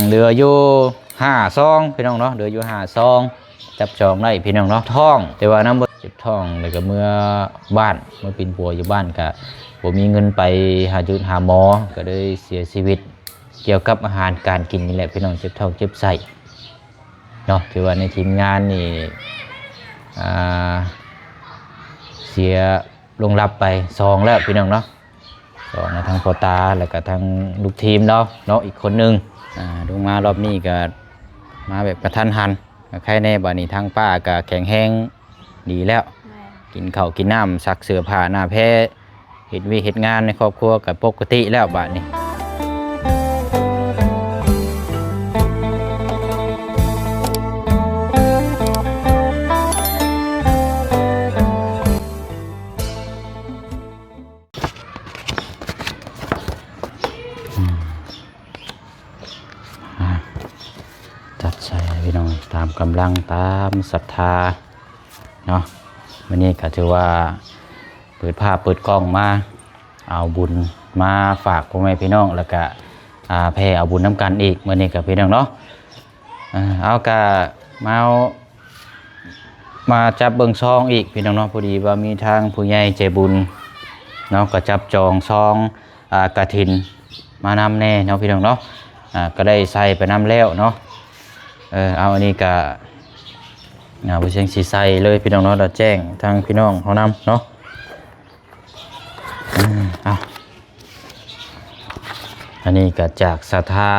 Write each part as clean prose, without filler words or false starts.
เหลืออยู่5 ซองพี่น้องเนาะเหลืออยู่5 ซองจับจองได้พี่น้องเนาะท้องแต่ว่าน้ำบ่เจ็บท้องแล้วก็เมื่อบ้านเมื่อปีนปัวอยู่บ้านก็บ่มีเงินไปหาหมอก็เลยเสียชีวิตเกี่ยวกับอาหารการกินนี่แหละพี่น้องเจ็บท้องเจ็บไส้เนาะถือว่าในทีมงานนี่เสียลงรับไป2แล้วพี่น้องเนาะ2นะทั้งพ่อตาแล้วก็ทั้งลูกทีมเนาะอีกคนนึงลงมารอบนี้ก็มาแบบกระทันหันใครแน่บัดนี้ทางป้าก็แข็งแรงดีแล้วกินข้าวกินน้ำซักเสื้อผ้าหน้าแพร่เฮ็ดงานในครอบครัวก็ปกติแล้วบัดนี้จัดใส่พี่น้องตามกำลังตามศรัทธาเนาะวันนี้ก็ถือว่าเปิดภาพเปิดกล้องมาเอาบุญมาฝากพ่อแม่พี่น้องแล้วก็แพ่เอาบุญน้ำกันอีกวันนี้กับพี่น้องเนาะเอากะมาจับเบิ่งซองอีกพี่น้องเนาะพอดีว่ามีทางผู้ใหญ่ใจบุญเนาะก็จับจองซองกฐินมานำแน่เนาะพี่น้องเนาะก็ได้ใส่ไปนำแล้วเนาะเอาอันนี้ก็ผู้เชี่ยวชาญใส่เลยพี่น้องเนาะเราแจ้งทางพี่น้องเขานำเนาะอันนี้ก็จากศรัทธา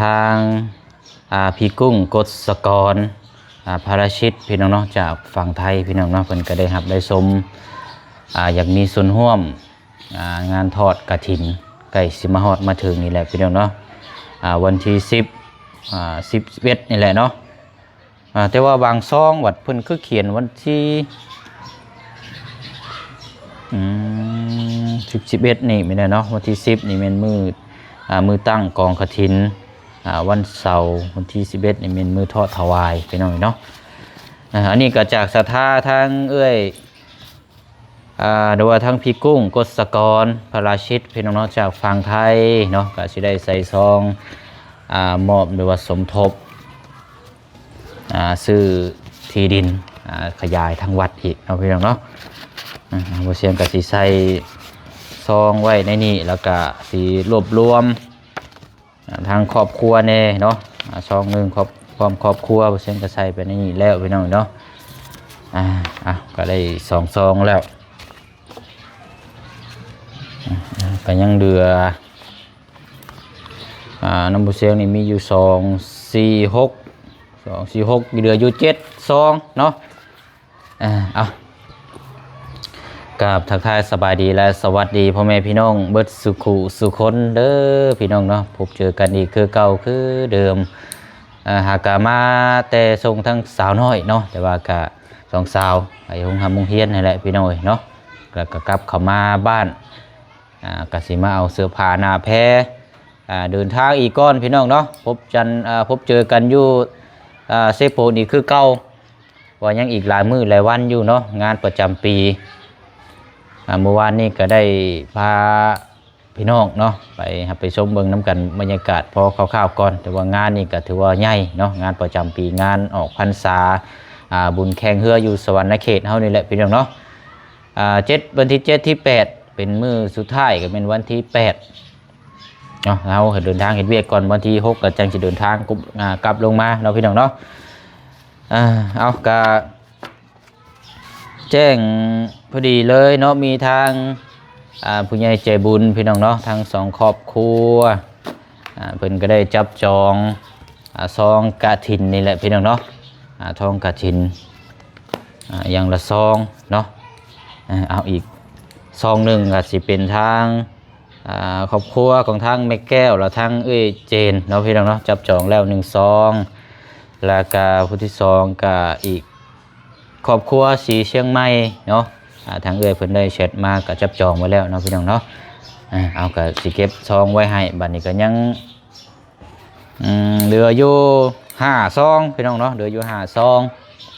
ทางพี่กุ้งกฎสกรภารชิตพี่น้องเนาะจากฝั่งไทยพี่น้องเนาะเพิ่นก็ได้รับได้ชมอยากมีส่วนร่วมงานทอดกฐินใกล้สิมาฮอดมาถึงนี่แหละพี่น้องเนาะวันที่11นี่แหละเนาะแต่ว่าบางซองวัดเพิ่นคือเขียนวันที่11นี่ไม่ได้เนาะวันที่10นี่เป็นมือตั้งกองกฐินวันเสาร์วันที่11นี่เป็นมือทอดถวายไปหน่อยเนาะอันนี้ก็จากศรัทธาทางโดยทั้งพี่กุ้งกฎสกรพระราชิตพี่น้องเนาะจากฝั่งไทยเนาะก็สิได้ใส่ซองมอบโดยว่าสมทบซื้อที่ดินขยายทั้งวัดอีกเอาพี่น้องเนาะบ่เสียงก็สิใส่ซองไว้ในนี้แล้วก็สิรวบรวมทางครอบครัวแน่เนาะซองนึงความครอบครัวบ่เสียงก็ใส่ไปในนี้แล้วพี่น้องเนาะก็ได้2 ซองแล้วก็ยังเหลือน้ำบุเซลนี่มีอยู่246เหลืออยู่7 ซองเนาะกับทักทายสบายดีและสวัสดีพ่อแม่พี่น้องเบิดสุขุสุคนเด้อพี่น้องเนาะพบเจอกันอีกคือเก่าคือเดิมหากมาแต่ทรงทั้งสาวน้อยเนาะแต่ว่ากะ2 สาวไปโรงทำโรงเรียนนี่แหละพี่น้องเนาะแล้วก็กลับเข้ามาบ้านกสิมาเอาเสื้อผ้าหน้าแพรเดินทางอีกก้อนพี่น้องเนาะพบเจอกันอยู่เซโปนี่คือเก่าว่ายังอีกหลายมื้อหลายวันอยู่เนาะงานประจำปีเมื่อวานนี้ก็ได้พาพี่น้องเนาะไปชมเบิ่งน้ำกันบรรยากาศพอคร่าวๆก่อนแต่ว่างานนี้ก็ถือว่าใหญ่เนาะงานประจำปีงานออกพรรษาบุญแข่งเรืออยู่สวรรค์เขตเฮานี่แหละพี่น้องเนาะวันที่7ที่8เป็นมื้อสุดท้ายก็เป็นวันที่8เนาะเราเดินทางเฮ็ดเวียกก่อนวันที่6ก็จังสิเดินทางกลับลงมาเนาะพี่น้องเนาะเอาก็แจ้งพอดีเลยเนาะมีทางผู้ใหญ่ใจบุญพี่น้องเนาะทั้ง2 ครอบครัวเพิ่นก็ได้จับจองซองกฐินนี่แหละพี่น้องเนาะทองกฐินอย่างละซองเนาะเอาอีกซองหนึ่งก็สิเป็นทางครอบครัวของทางแม่แก้วแล้วทางเจนเนาะพี่น้องเนาะจับจองแล้ว1 ซองแล้วก็ผู้ที่2ก็อีกครอบครัวสีเชียงใหม่เนาะทางเพิ่นได้แชทมาก็จับจองไว้แล้วเนาะพี่น้องเนาะเอาก็สิเก็บซองไว้ให้บัดนี้ก็ยังเหลืออยู่5 ซองพี่น้องเนาะเหลืออยู่5 ซอง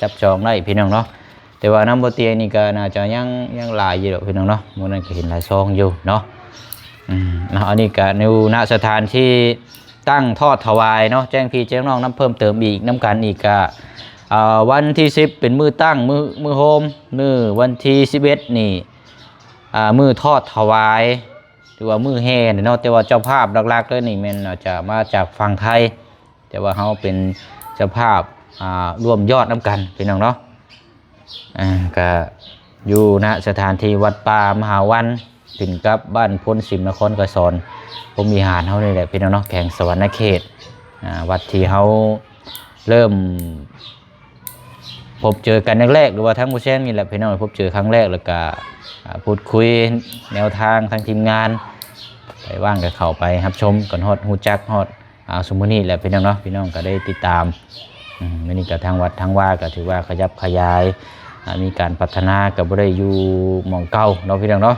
จับจองได้พี่น้องเนาะแต่ว่าน้ำบ่เตียงนี่ก็น่าจะยังหลายอยู่พี่น้องเนาะมื้อนั้นก็เห็นหลายซองอยู่เนาะ เนาะอันนี้ก็ในณสถานที่ตั้งทอดถวายเนาะแจ้งพี่แจ้งน้องน้ำเพิ่มเติมอีกน้ำกันอีกก็วันที่10เป็นมือตั้งมือโฮมมื้อวันที่11นี่มือทอดถวายหรือว่ามือแห่เนาะแต่ว่าเจ้าภาพหลักๆเลยนี่มันจะมาจากฝั่งไทยแต่ว่าเขาเป็นเจ้าภาพร่วมยอดน้ำกันพี่น้องเนาะก็อยู่ณสถานที่วัดป่ามหาวันถึงกับบ้านพ้นสิมนครกระสอนผมมีหารเขาเลยแหละพี่น้องเนาะแข่งสวรรค์เขตวัดที่เขาเริ่มพบเจอกันแรกๆหรือว่าทั้งผู้เชี่ยวนี่แหละพี่น้องพบเจอครั้งแรกแล้วก็พูดคุยแนวทางทางทีมงานไปว่างกับเขาไปรับชมก่อนฮอดฮูจักฮอดสมุนีแหละพี่น้องเนาะพี่น้องก็ได้ติดตามไม่นี่กับทางวัดทางว่าก็ถือว่าขยับขยายมีการพัฒนากับบ่ได้อยู่หม่องเก่าเนาะพี่น้องเนาะ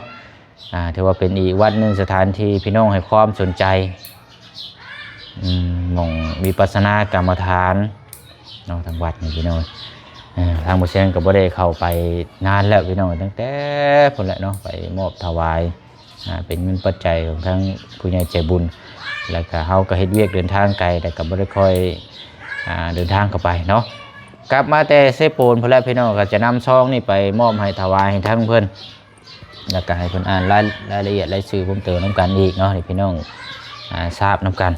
ถือว่าเป็นอีกวัดหนึ่งสถานที่พี่น้องให้ความสนใจหม่องวิปัสสนากรรมฐานเนาะทางวัดนี่พี่น้องทางบุเชนก็บ่ได้เข้าไปนานแล้วพี่น้องตั้งแต่พุ่นแหละเนาะไปมอบถวายเป็นเงินปัจจัยของทั้งผู้ใหญ่ใจบุญแล้วก็เฮาก็เฮ็ดเวียกเดินทางไกลแต่ก็บ่ได้ค่อยเดินทางเข้าไปเนาะกลับมาแต่เซโปนพุ่นแหละพี่น้องก็จะนำซองนี่ไปมอบให้ถวายให้ทั้งเพิ่นแล้วก็ให้เพิ่นอ่านรายละเอียดรายชื่อเพิ่มเติมน้ำกันอีกเนาะให้พี่น้องทราบน้ำกัน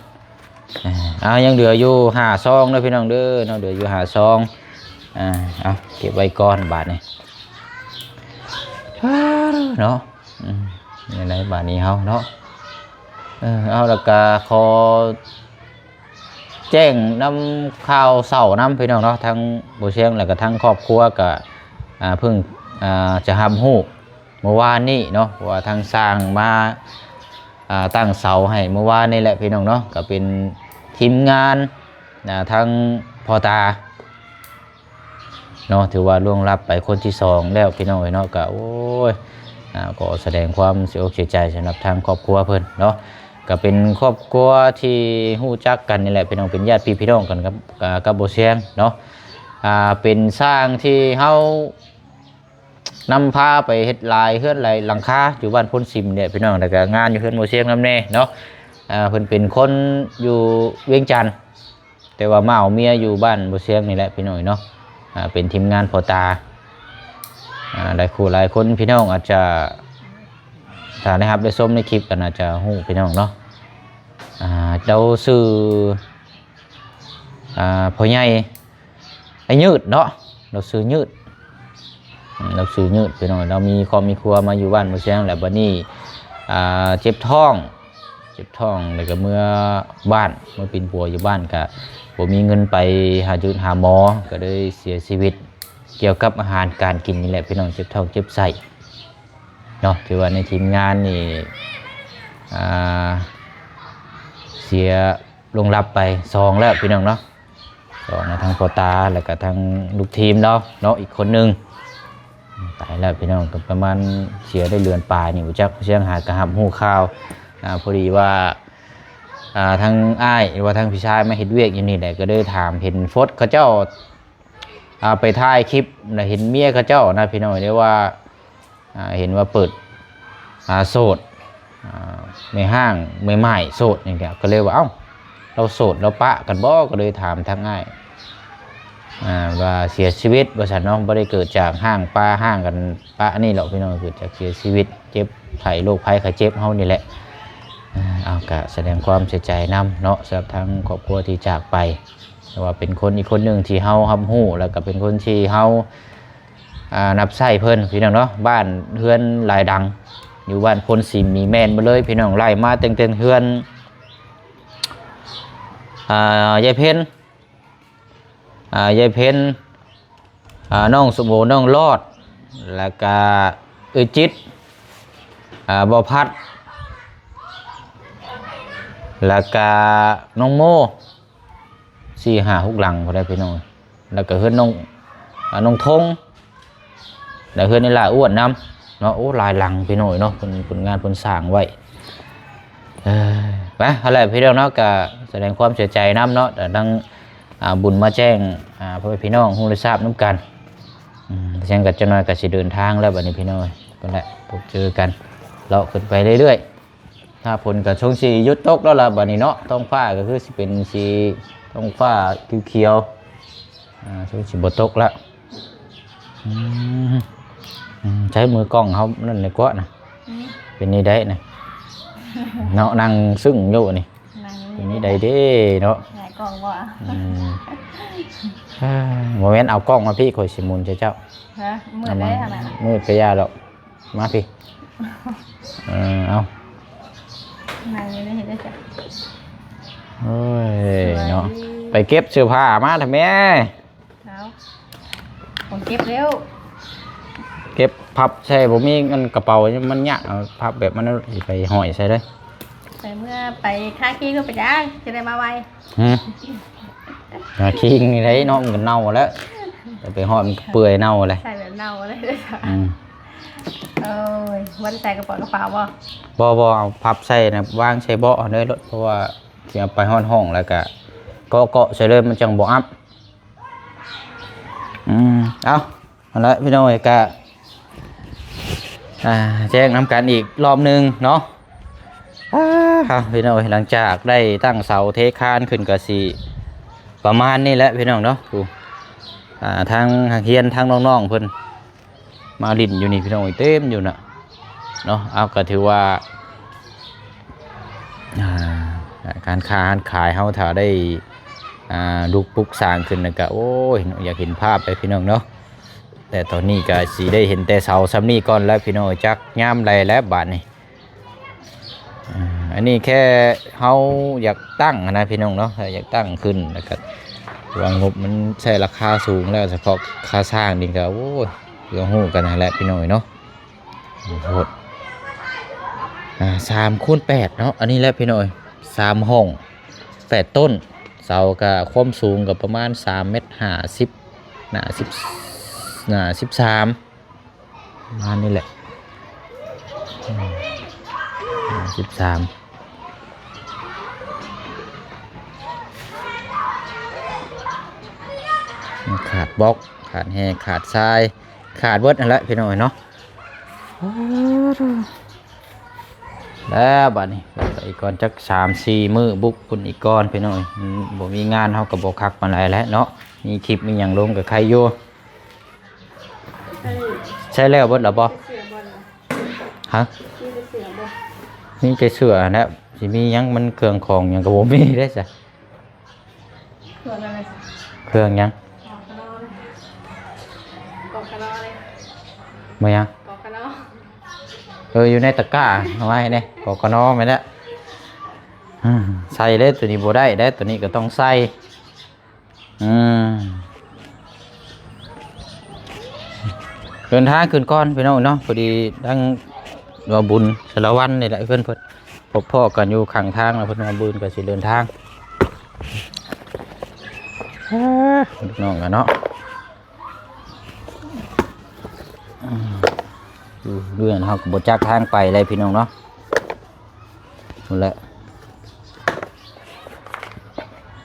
ยังเหลืออยู่5ซองเด้อพี่น้องเด้อเนาะเหลืออยู่5ซองเอาเก็บไว้ก่อนบาทนี่เนาะนี่ไรบาทนี้เฮาเนาะเอาแล้วก็ขอแจ้งนำข่าวเศร้าน้ำพี่น้องเนาะทั้งบุเชียงแล้วก็ทั้งครอบครัวก็เพิ่งจะทำหูเมื่อวานนี้เนาะว่าทางสร้างมาตั้งเสาให้เมื่อวานนี่แหละพี่น้องเนาะก็เป็นทีมงานทั้งพ่อตาเนาะถือว่าล่วงลับไปคนที่2แล้วพี่น้องเนาะก็โอ้ยก็แสดงความเสียอกเสียใจสำหรับทางครอบครัวเพิ่นเนาะก็เป็นครอบครัวที่ฮู้จักกันนี่แหละพี่น้องเป็นญาติพี่น้องกันกับโบเชียงเนาะเป็นสร้างที่เฮานำพาไปเฮ็ดลายเฮือนลายหลังคาอยู่บ้านพ้นซิมเนี่ยพี่น้องแล้วก็งานอยู่เฮือนโบเชียงนำแน่เนาะเพิ่นเป็นคนอยู่เวียงจันทน์แต่ว่ามาเอาเมียอยู่บ้านโบเชียงนี่แหละพี่น้องเนาะเป็นทีมงานพ่อตาหลายคู่หลายคนพี่น้องอาจจะถ้านะครับได้ชมในคลิปกันอาจจะฮู้พี่น้องเนาะเราซื้อพ่อใหญ่ไอ้ยืดเนาะเราซื้อยืดพี่น้องเรามีครอบมีครัวมาอยู่บ้านโบเชียงแล้วบัดนี้เจ็บท้องแล้วก็เมื่อบ้านเมื่อปีนปัวอยู่บ้านก็ผมมีเงินไปหาหมอก็ได้เสียชีวิตเกี่ยวกับอาหารการกินนี่แหละพี่น้องเจ็บท้องเจ็บไส้เนาะถือว่าในทีมงานนี่เสียลงรับไป2แล้วพี่น้องเนาะ2ทั้งพ่อตาแล้วก็ทั้งลูกทีมเนาะอีกคนนึงตายแล้วพี่น้องก็ประมาณเสียได้เรือนป่านี่จักเชียงหากระหับหูข้าวพอดีว่าทั้งอ้ายหรือว่าทั้งพี่ชายมาเห็นเวียกอย่างนี้แหละก็ได้ถามเห็นฟดเขาเจ้าไปถ่ายคลิปเห็นเมียเขาเจ้านะพี่น้อยได้ว่าเห็นว่าเปิดโสดไม่ห้างไม่ใหม่โสดอย่างเงี้ยก็เลยว่าเอ้าเราโสดเราปะกันบ่ก็เลยถามทั้งอ้ายว่าเสียชีวิตบริษัทน้องไม่ได้เกิดจากห้างป้าห้างกันป้านี่หรอกพี่น้องเกิดจากเสียชีวิตเจ็บไข้โรคภัยไข้เจ็บเฮานี่แหละเอาก็แสดงความเสียใจนำเนาะสำหรับทั้งครอบครัวที่จากไปแต่ว่าเป็นคนอีกคนหนึ่งที่เฮาฮับหู้แล้วก็เป็นคนที่เฮานับไส้เพิ่นพี่น้องเนาะบ้านเฮือนหลายดังอยู่บ้านพลสิมมีแมนมาเลยพี่น้องไล่มาเต็งเฮือนยายเพ็ญน้องสมโภน้องรอดแล้วก็จิตบ่พัดแล้วก็น้องโม4-5-6 หลังพอได้พี่น้องแล้วก็เฮือนน้องทงแล้วเฮือนนี่ล่ะอ้วนน้ำเนาะโอ้หลายหลังพี่น้องเนาะผลงานผลสร้างไว้ไปอะไรพี่น้องเนาะก็แสดงความเสียใจน้ำเนาะแต่ดังบุญมาแจ้งพ่อพี่น้องฮู้ได้ทราบน้ำกันเช่นกับเจ้าน้อยกับสิเดินทางแล้วบัดนี้พี่น้องก็แหละพบเจอกันเลาะขึ้นไปเรื่อย ถ้าผลกับช่วงสียุดตกแล้วล่ะบัดนี้เนาะท้องฟ้าก็คือสิเป็นสีท้องฟ้าเขียวๆช่วงสีบ่ตกแล้วใช้มือกล้องเขานั่นเลยก็นะเป็นนี่ได้นะเนาะนั่งซึ่งอยู่นี่เป็นนี่ได้เด้เนาะไหนกล้องบ่โมเมนต์เอากล้องมาพี่คอยสิมุนเจ้าฮะมืดได้ขนาดมืดไปยาหรอกมาพี่เอาไหนไม่เห็นได้จ้ะเฮ้ยเนาะไปเก็บเสื้อผ้ามาทำไมผมเก็บเร็วเก็บพับใช่ผมมีเงินกระเป๋ามันยากพับแบบมันไปห่อยใส่เลยไปเมื่อไปค่าขี้ก็ไปย่างจะได้มาไวขี้นี่đấy nóมันเน่าแล้วไปห่อยมันเปื่อยเน่าเลยใส่แบบเน่าเลยวันใส่กระเป๋าบ่เอาพับใส่นะวางใส่เบาะเลยรถเพราะว่าจะไปห้องแล้วก็ใส่เลยมันจังบ่อัพเอาละพี่น้องเอกะแจ้งน้ำกันอีกรอบนึงเนาะพี่น้องหลังจากได้ตั้งเสาเทคานขึ้นกระสีประมาณนี้แหละพี่น้องเนาะทางเฮียนทางน้องๆเพิ่นมาลิ้นอยู่นี่พี่น้องเต็มอยู่น่ะเนาะเอาก็ถือว่าการค้าขายเฮาถ้าได้ลูกปุ๊กสร้างขึ้นนะก็โอ้ยอยากเห็นภาพไปพี่น้องเนาะแต่ตอนนี้ก็สิได้เห็นแต่เสาซ้ำนี่ก่อนแล้วพี่น้องจักย่ามไรแล้วบาดนี้อันนี้แค่เฮาอยากตั้งนะพี่น้องเนาะอยากตั้งขึ้นแล้วก็วางงบมันใช้ราคาสูงแล้วเฉพาะค่าสร้างนี่ก็โอ้ยเรื่องหู้กันนั่นแหละพี่น้องเนาะโหด3x8เนาะอันนี้แหละพี่น้อง3 ห้อง8 ต้นเสากับความสูงกับประมาณ3.50 เมตรหนา13ประมาณนี้แหละ13ขาดบล็อกขาดแห่ขาดทรายขาดเวิร์ดนั่นแหละพี่น้อยเนาะแล้วบัดนี้อีกก่อนจัก3-4 มื้อบุกคุณอีกก่อนพี่น้อยบ่มีงานเฮาก็บ่คักปานใดแล้วเนาะมีคลิปมีหยังลงกับใครอยู่ใช่แล้วเบิดแล้วบ่ฮะมีแต่เสื้อนะสิมีหยังมันเครื่องของหยังก็บ่มีได้จ้ะเครื่องหยังมายังอยู่ในตะกร้าเอาไว้เนี่ยกอกนอไม่ได้ใส่เลยตัวนี้บ่ได้ตัวนี้ก็ต้องใส่เดินทางขึ้นก้อนพี่น้องเนาะพอดีตั้งว่าบุญสารวันนี่แหละเพื่อนพบพ่อกันอยู่ข้างทางแล้วเพื่อนมาบุญก็สิเดินทางน้องกันเนาะเรื่องเขาก็บจักทางไปเลยพี่น้องเนาะนั่นแหละ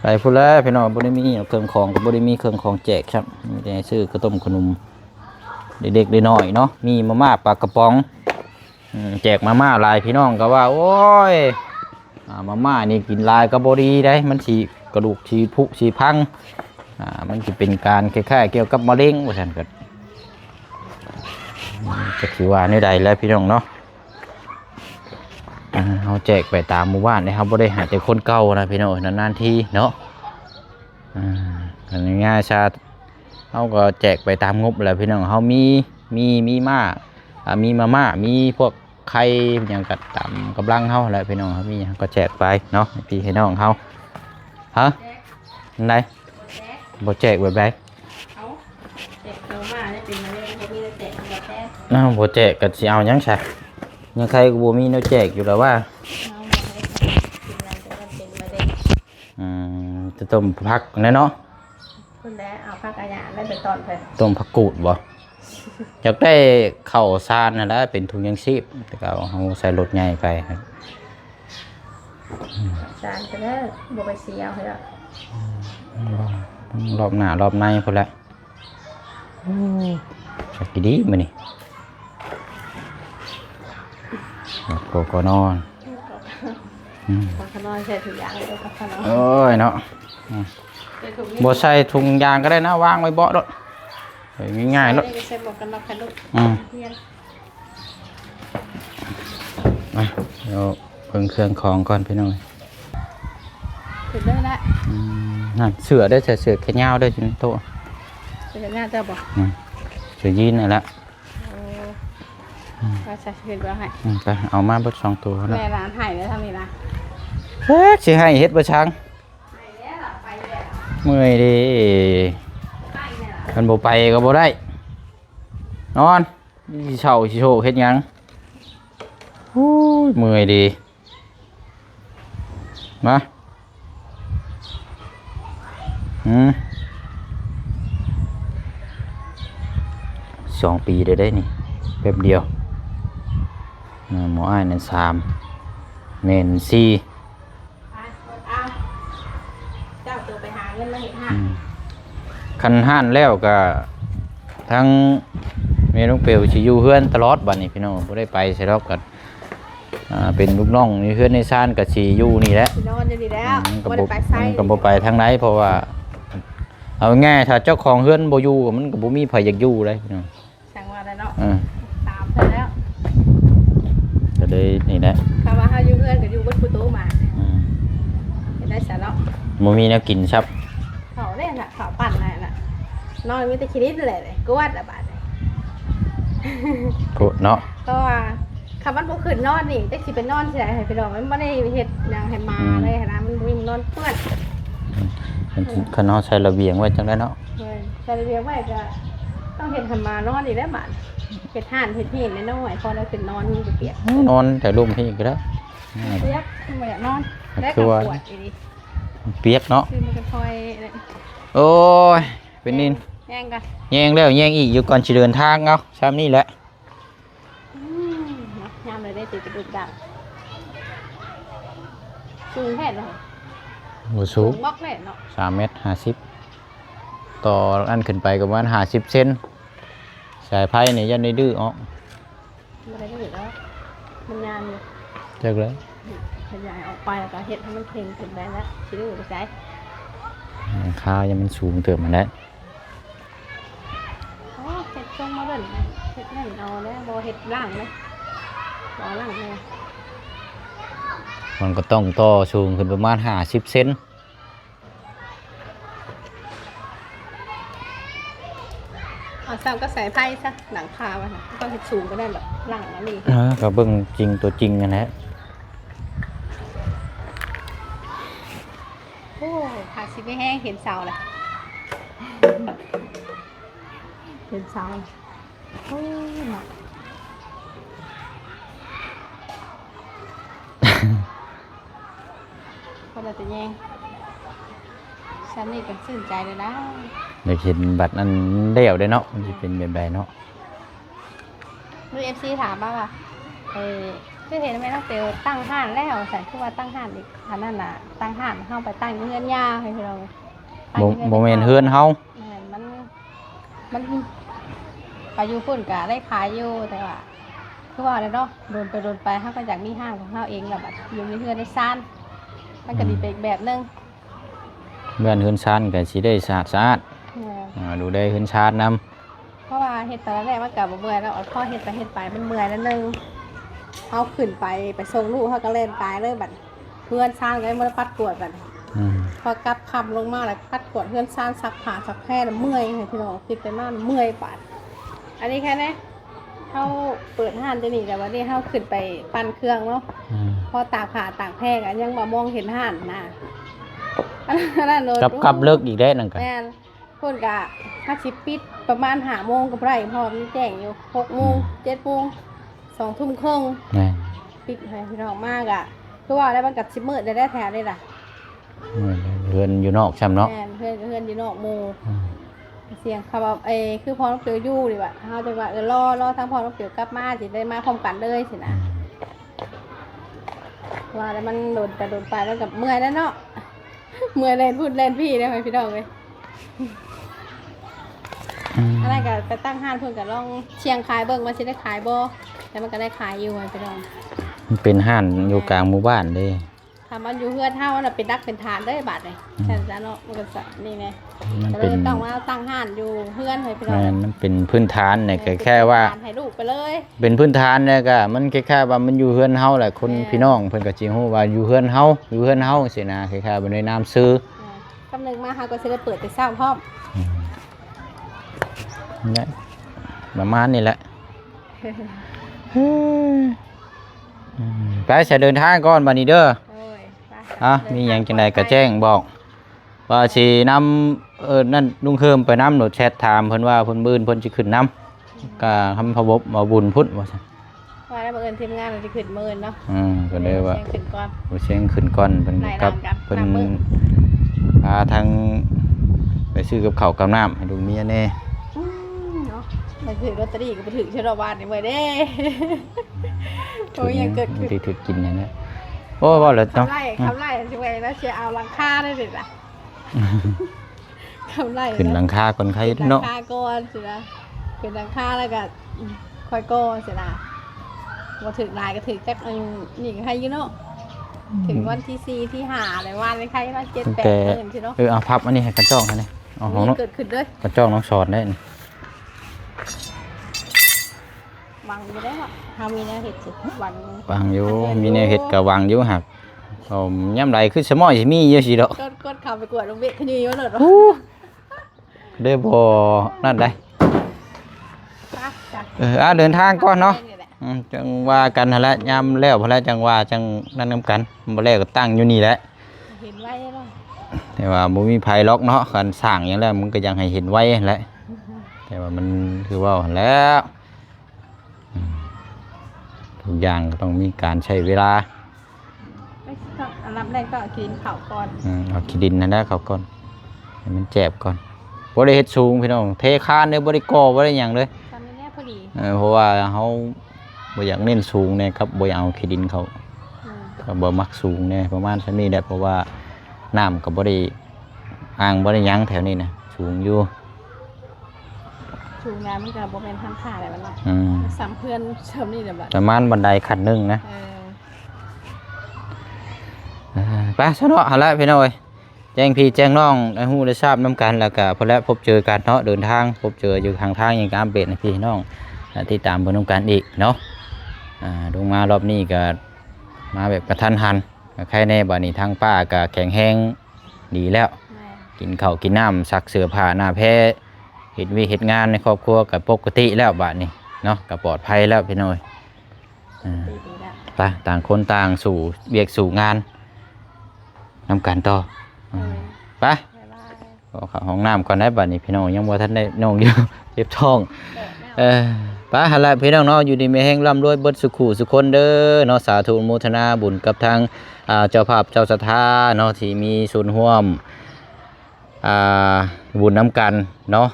ไปพูดแล้วพี่น้องบริมีเครื่องของกับบริมีเครื่องของแจกครับมีแต่ซื้อกระต้มขนมเด็กๆน้อยเนาะมีมาม่าปลากระป๋องแจกมาม่าลายพี่น้องก็ว่าโอ้ยมาม่านี่กินลายก็บดีได้มันฉีกระดูกฉีผุฉีพังมันจะเป็นการคล้ายๆเกี่ยวกับมะเร็งว่าฉันก็จะถือว่าในใดแล้วพี่น้องเนาะเขาแจกไปตามหมู่บ้านนะครับบ่ได้หาแต่คนเก่านะพี่น้องนานๆทีเนาะง่ายๆชาเขาก็แจกไปตามงบแหละพี่น้องเขามีมาม่ามีพวกไข่อย่างกัดตามกำลังเขาแหละพี่น้องเขามีก็แจกไปเนาะพี่ให้น้องเขาฮะไหนบ่แจกแบบไหนบ่แจกกับสิเอายังใช่ยังใครก็บ่มีแนวแจกอยู่แล้วว่าจะต้มผักแน่เนาะคุณแล้วเอาผักกระยาได้เป็นตอนเพิ่นต้มผักกูดบ่อยากได้ข้าวสารนั่นแหละเป็นถุงยังชีพแต่ก็เอาใส่รถใหญ่ไปครับสารก็ได้บ่ไปเสียเอาให้ดอกรอบหน้ารอบในพุ่นละสักดีมื้อนี้โกนอน ปลาขน้อยใส่ถุงยางเลยปลาขน้อย โอ้ยเนาะ ใส่ถุงนี้ บ่ใส่ถุงยางก็ได้นะวางไว้เบาะรถง่ายๆรถ ใส่หมวกกันน็อกกันลูกเฮียน มาเดี๋ยวเบิ่งเครื่องของก่อนพี่น้อง ถึงได้ละ นั่นเสือได้อเสือแขนยาวได้อจินโตะ เป็นหน้าเจ้าบอก เสือยีนนั่นแหละ ก็ใส่เห็ดไว้ให้ ไปเอามาเบิด2ตัวแล้ว แม่ร้านหายแล้วทำนี่นะ สิให้เฮ็ดบ่ช้างเมื่อยดิคันบ่ไปก็บ่ได้นอนสิเช้าสิโชว์เฮ็ดหยังโอ้ยเมื่อยดิมา2 ปีได้นี่แป๊บเดียวหมออ้ายนั่น3เมน4 เจ้าตัวไปหาเงินมาเห็ดห้า คันห้านแล้วก็ทั้งเมน้องเปียวสิอยู่เฮือนตลอดบัดนี้พี่น้องบ่ได้ไปใช่ดอกกันเป็นลูกน้องนี่เฮือนในซ่านก็สิอยู่นี่แหละ นอนอยู่ดีแล้ว ก็ ไม่ บ่ ได้ไปไซ ก็บ่ไปทางไหนเพราะว่าเอาง่ายถ้าเจ้าของเฮือนบ่อยู่มันก็บ่มีไผอยากอยู่เลยพี่น้อง สั่งว่าแล้วเนาะ เออ ตามเธอแล้ว ก็เลยนี่แหละ คำว่าเขาอยู่เพื่อนกับอยู่บนประตูมา อืม เห็นได้สาระ บ่มีแนวกินครับ เขาเนี่ยน่ะเขาปั่นอะไรน่ะนอนมีแต่คิดเลยก็วาดละบาทเลย โกเนาะ ก็ว่าคำว่าบุขึ้นนอนนี่แต่สิเป็นนอนที่ไหนให้ไปดอกมันไม่ได้เห็ดอย่างให้มาเลยนะมันวิ่งนอนเปื้อน คันเฮาใช้ระเบียงไว้จังได๋เนาะ จะเรียกว่าจะต้องเห็ดทำมานอนอีกแล้วบาทเห็ดห่านเห็ดที่เห็นน้อยพอเราเป็นนอนมีเปียก นอนแต่ร่มพี่ก็ได้ เปียกไม่อยากนอนได้กับปวดอีก เปียกเนาะ คือมันก็คอย โอ้ยเป็นนิน แย่งกัน แย่งแล้วแย่งอีกอยู่ก่อนสิเดินทางเอาซ้ำนี่แหละ ยามเลยได้ตีกระดูกดังสูงแค่ไหน บ่สูง บล็อกแค่เนาะ 3 เมตร 50ต่ออันขึ้นไปก็ประมาณ50 เซนสายไผ่นี่ยันได้ดื้อออก ไม่ได้ดื้อแล้วมันยานอยู่ จักเลย ขยายออกไปแล้วก็เห็ดให้มันเพ่งขึ้นไปแล้วชิดื้อไปใช้ หลังคายังมันสูงเติมมันได้ โอ้เห็ดช่วงมาเบิ่นเห็ดนั่นเอาแล้วบอเห็ดล่างเลยบอล่างเลย มันก็ต้องต่อสูงขึ้นประมาณ50 เซน เอาซ้ำก็ใส่ไพ่ซะหลังคามันนะก็เห็ดสูงก็ได้แบบล่างนั่นนี่ ก็เบิ่งจริงตัวจริงกันแหละ โอ้ขาสิไม่แห้งเห็นเสาเลยเห็นเสาโอ้ยเนาะพอเราจะแย่งฉันนี่ก็ชื่นใจเลยนะ ได้เห็นบัตรนั้นเดี่ยวได้เนาะมันสิเป็นแบบใดเนาะ ดูFC ถามว่าคือเห็นไหมน้องเปียวตั้งห้านแล้วใส่คือว่าตั้งห้านอีกอันนั้นน่ะตั้งห้านเข้าไปตั้งเงื่อนยาให้เราตั้ง บ่แม่นเฮือนเฮา มันไปอยู่พุ่นกะได้ขายอยู่แต่ว่าคือว่าเลยเนาะโดนไปเขาก็อยากมีห้างของเขาเองแบบอยู่ในเฮือนในซ่านมันก็ดีไปอีกแบบนึง เฮือนเฮือนชานก็สิได้สะอาดดูได้เฮือนชานนำ เพราะว่าเฮ็ดแต่ละแรกมันกับเมื่อยแล้วพอเฮ็ดไปมันเมื่อยแล้วนึงเขาขึ้นไปส่งลูกเขาก็เล่นตายเลยบัดเพื่อนซ่านก็ไม่ได้ปัดกวดบัดพอกลับคำลงมาแล้วปัดกวดเพื่อนซ่านซักผ้าซักแพร่เมื่อยให้พี่น้องติดไปมากเมื่อยปาดอันนี้แค่นี้เขาเปิดห้านจะหนีแต่ว่านี่เขาขึ้นไปปั่นเครื่องเนาะพอตากผ้าตากแพร่กันยังมามองเห็นห้านนะอันนั้นเลย กับเลิกอีกได้นั่นก็ แม่นคนกะถ้าชิปปิดประมาณ5 โมงกับไรพอมีแจ้งอยู่6 โมง 7 โมง 2 ทุ่มครึ่ง แม่น ปิดให้พี่น้องมากอ่ะคือว่าได้มันกับชิปมืดได้แท้เลยล่ะ เฮือนอยู่นอกช่ำเนาะ แม่นเพื่อนอยู่นอกหมู่เสียงเขาแบบคือพอน้องเปียวอยู่ดีว่ะเขาจะว่ารอทั้งพอน้องเปียวกลับมาสิได้มาพร้อมกันเลยสินะว่าแล้วมันโดนไปแล้วกับเมื่อยแล้วเนาะเมื่อยเล่นพูดเล่นพี่ได้ไหมพี่น้องเลยอะไรก็ไปตั้งห้านเพื่อนกับลองเชียงขายเบิ่งว่าสิได้ขายบ่แล้วมันก็ได้ขายอยู่ไงพี่น้อง มันเป็นห้านอยู่กลางหมู่บ้านเด้ ถ้ามันอยู่เฮือนเฮาน่ะเป็นรักเป็นฐานเด้อบาดเลยฉันจะเนาะมันก็จะนี่ไง มัน ก็เล เป็น ยต้องมาตั้งห้านอยู่เฮือนให้พี่น้อง มันเป็นพื้นฐานเนี่ยแค่ว่า ให้ลูกไปเลย เป็นพื้นฐานเนี่ยก็มันแค่ว่ามันอยู่เฮือนเฮาแหละคนพี่น้องเพิ่นก็สิฮู้ว่าอยู่เฮือนเฮาสินะคล้ายๆบ่ได้นามซื้อก ำนึงมาเฮาก็สิได้เปิดแต่เช้าพร้อม นี่ประมาณนี้แหละไปจะเดินทางก่อนบัดนี้เด้อ โอ้ยไป มีหยังจังไดก็แจ้งบอกว่าสินำนั่นลุงเคิมไปนำโหนดแชทถามเพิ่นว่าเพิ่นบื้นเพิ่นสิขึ้นนำก็ทำพบบมาบุญพุทธว่าซั่น ว่าแล้วบังเอิญทีมงานเราจะขึ้นมื้อเนาะ ก็เลยว่า เสียงขึ้นก่อน บ่เสียงขึ้นก่อนเพิ่น ไล่ กับ ลำกัน เพิ่น ตามมื้อ พาทางไปซื้อกับข้าวกับน้ำให้ลูกเมียแน่ เนาะมาถือลอตเตอรี่ก็ไปถือชะลอบานนี่เมื่อเด้ โอ้ยยังเกิดขึ้น ที่ถึกกินอย่างนี้โอ้ว่าแล้วเนาะ คำไล่ช่วยแล้วเชียร์เอาหลังคาได้เลยล่ะคำไล่ ขึ้นหลังคาก่อนใคร หลัง เนาะ คาก่อนสินะขึ้นหลังคาแล้วก็คอยก่อนสินะมาถึงลายก็ถึงจักนี่ก็ให้อยูเนาะถึงวันที่4ที่5เลยวันเลยใครว่า7-8 แต่ เดือนสิเนาะ เอาพับอันนี้ให้กันจ้องให้นี่เอาของน้อง เกิดขึ้นด้วย กันจ้องน้องสอนได้นี่ วังอยู่ได้หรอทำมีแนวเห็ดสิวัง วางอยู่มีแนวเฮ็ดก็วางอยู่หักย่ำใดคือสมอยสิมีอยู่สิดอก ก็เข้าไปกวดลงเบ็ดขยี้เยอะเลยเหรอ ได้บ่นั่นได้ จ้ะ เดินทางก่อนเนาะจังว่ากันหั่นแหละยามแล้วพอแล้วจังว่าจังนั่นนำกันบ่แล้วก็ตั้งอยู่นี่แหละ เห็นไว้แล้ว แต่ว่าบ่มีไผล็อกเนาะคันสร้างหยังแล้วมันก็ยังให้เห็นไว้หั่นแหละแต่ว่ามันคือว่าหั่นแล้วทุกอย่างก็ต้องมีการใช้เวลา ไม่ต้องอันดับแรกต้องกินข้าวก่อน เอาขี้ดินนั่นแหละเขาก่อนให้มันแจบก่อนบ่ได้เฮ็ดสูงพี่น้องเทคานเด้อบ่ได้ก่อบ่ได้หยังเลย ตอนนี้เนี่ยพอดี เพราะว่าเฮาบ่อยากเน้นสูงแน่ครับบ่อยากเอาขี้ดินเขา ก็บ่มักสูงแน่ประมาณซั่นนี้แหละเพราะว่าน้ำก็บ่ได้อ่างบ่ได้หยังแถวนี้นะสูงอยู่ ชูน้ำมันก็บ่เป็นทางขาอะไรมันหรอก อืม สามเพื่อนเชิมนี่เดี๋ยวแบบ ประมาณบันไดขั้นหนึงนะ ไปซะเนาะหั่นละพี่น้อยแจ้งพี่แจ้งน้องให้ฮู้ได้ทราบนํกันแล้วก็พอแล้วพบเจอกันเนาะเดินทางพบเจออยู่ทางหยังก็อัปเดตให้พี่น้องติดตามเพิ่นนํกันอีกเนาะลงมารอบนี้ก็มาแบบกระทันหันก็ใครแน่บัดนี้ทางป้าก็แข็งแรงดีแล้ว กินข้าวกินน้ำซักเสื้อผ้าหน้าแพร่เฮ็ดงานในครอบครัวก็ปกติแล้วบัดนี้เนาะก็ปลอดภัยแล้วพี่น้อย ดีแล้ว ไปต่างคนต่างสู่เวียกสู่งานนำกันต่อไป บ๊ายบาย ขอเข้าห้องน้ำก่อนได้บัดนี้พี่น้องยังบ่ทันได้น้องอยู่ เจ็บท้อง ไปหั่นล่ะพี่น้องเนาะอยู่ดีมีแฮงร่ำรวยเบิดสุขุสุคนเด้อเนาะสาธุอนุโมทนาบุญกับทางเจ้าภาพเจ้าศรัทธาเนาะที่มีส่วนร่วมบุญน้ำกันเนาะ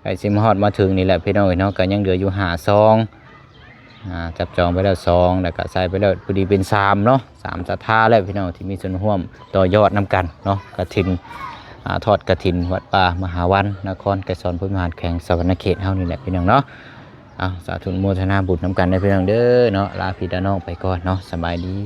ไอ้สิมฮอดมาถึงนี่แหละพี่น้องเนาะก็ยังเหลืออยู่5ซองจับจองไปแล้ว2แล้วก็ใส่ไปแล้วพอดีเป็น3เนาะ3ศรัทธาแล้วพี่น้องที่มีส่วนร่วมต่อยอดน้ำกันเนาะกฐินทอดกฐินวัดป่ามหาวันนครไกรสอนพุทธมหาแข่งสวรรณเขตเฮานี่แหละพี่น้องเนาะสาธุอนุโมทนาบุญน้ำกันได้พี่น้องเด้อเนาะลาพี่น้องไปก่อนเนาะสบายดี